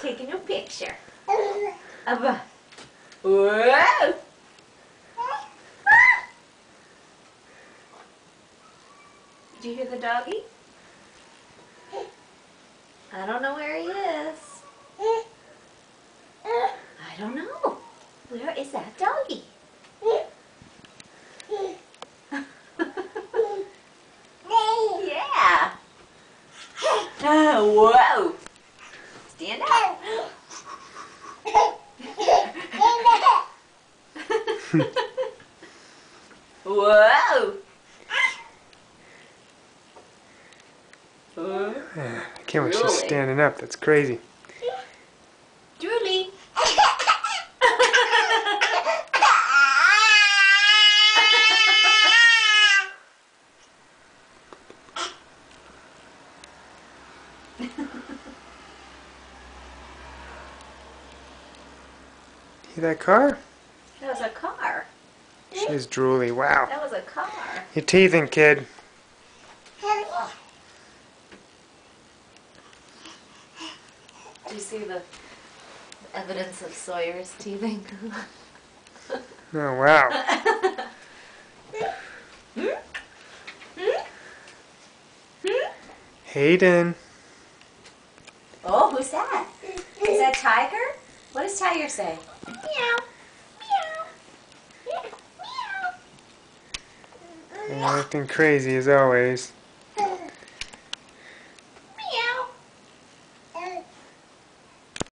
taking a picture of a... Whoa! Did you hear the doggy? I don't know where he is. I don't know. Where is that doggy? Yeah. Whoa. Stand up. Whoa. I can't believe she's standing up. That's crazy. Julie. See that car? That was a car. She's drooly. Wow. That was a car. You're teething, kid. Do you see the evidence of Sawyer's teething? Oh, wow. Hayden. Oh, who's that? Is that Tiger? What does Tiger say? Meow. Meow. You're acting crazy as always.